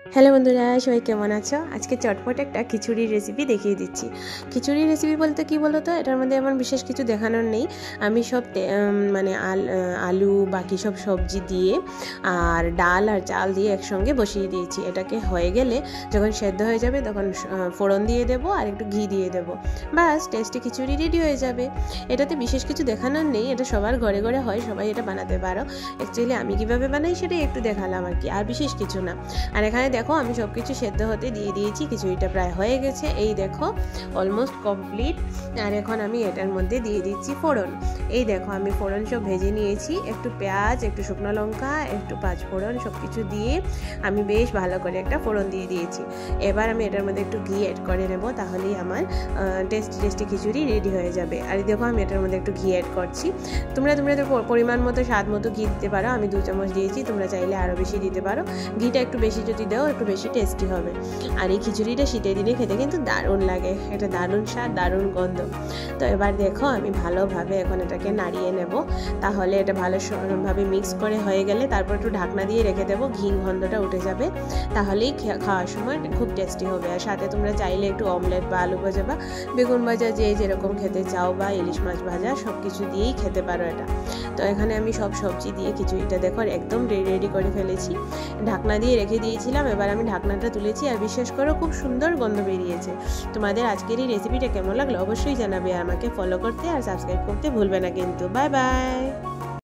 Hello বন্ধুরা, সবাই কেমন আছো? আজকে চটপট একটা খিচুড়ির রেসিপি দেখিয়ে দিচ্ছি। খিচুড়ির রেসিপি বলতে কি বলো তো, এটার মধ্যে এমন বিশেষ কিছু দেখানোর নেই। আমি সব মানে আলু বাকি সব সবজি দিয়ে আর ডাল আর চাল দিয়ে একসঙ্গে বসিয়ে দিয়েছি। এটাকে হয়ে গেলে যখন সেদ্ধ হয়ে যাবে তখন ফোড়ন দিয়ে দেবো আর একটু ঘি দিয়ে দেবো, বাস টেস্টি খিচুড়ি রেডি হয়ে যাবে। এটাতে বিশেষ কিছু দেখানোর নেই, এটা সবার ঘরে ঘরে হয়, সবাই এটা বানাতে পারো। অ্যাকচুয়ালি আমি কীভাবে বানাই সেটাই একটু দেখালাম আর কি, আর বিশেষ কিছু না। আর এখানে দেখো আমি সব কিছু সেদ্ধ হতে দিয়ে দিয়েছি, খিচুড়িটা প্রায় হয়ে গেছে, এই দেখো অলমোস্ট কমপ্লিট। আর এখন আমি এটার মধ্যে দিয়ে দিচ্ছি ফোড়ন। এই দেখো আমি ফোড়ন সব ভেজে নিয়েছি, একটু পেঁয়াজ, একটু শুকনো লঙ্কা, একটু পাঁচ ফোড়ন সব কিছু দিয়ে আমি বেশ ভালো করে একটা ফোড়ন দিয়ে দিয়েছি। এবার আমি এটার মধ্যে একটু ঘি অ্যাড করে নেব, তাহলেই আমার টেস্টি টেস্টি খিচুড়ি রেডি হয়ে যাবে। আর দেখো আমি এটার মধ্যে একটু ঘি অ্যাড করছি। তোমরা পরিমাণ মতো স্বাদ মতো ঘি দিতে পারো, আমি 2 চামচ দিয়েছি, তোমরা চাইলে আরও বেশি দিতে পারো। ঘিটা একটু বেশি যদি দাও একটু বেশি টেস্টি হবে। আর এই খিচুড়িটা শীতের দিনে খেতে কিন্তু দারুণ লাগে, এটা দারুণ স্বাদ, দারুণ গন্ধ। তো এবার দেখো আমি ভালোভাবে এখন এটাকে নাড়িয়ে নেব, তাহলে এটা ভালোভাবে মিক্স করে হয়ে গেলে তারপর একটু ঢাকনা দিয়ে রেখে দেবো, ঘি গন্ধটা উঠে যাবে, তাহলেই খাওয়ার সময় খুব টেস্টি হবে। আর সাথে তোমরা চাইলে একটু অমলেট বা আলু ভাজা বা বেগুন ভাজা যে যেরকম খেতে চাও বা ইলিশ মাছ ভাজা সব কিছু দিয়েই খেতে পারো এটা। তো এখানে আমি সব সবজি দিয়ে খিচুড়িটা দেখো একদম রেডি করে ফেলেছি, ঢাকনা দিয়ে রেখে দিয়েছিলাম। এবার আমি ঢাকনাটা তুলেছি আর বিশ্বাস করো খুব সুন্দর গন্ধ বেরিয়েছে। তোমাদের আজকের এই রেসিপিটা কেমন লাগলো অবশ্যই জানাবে, আমাকে ফলো করতে আর সাবস্ক্রাইব করতে ভুলবে না কিন্তু। Bye bye.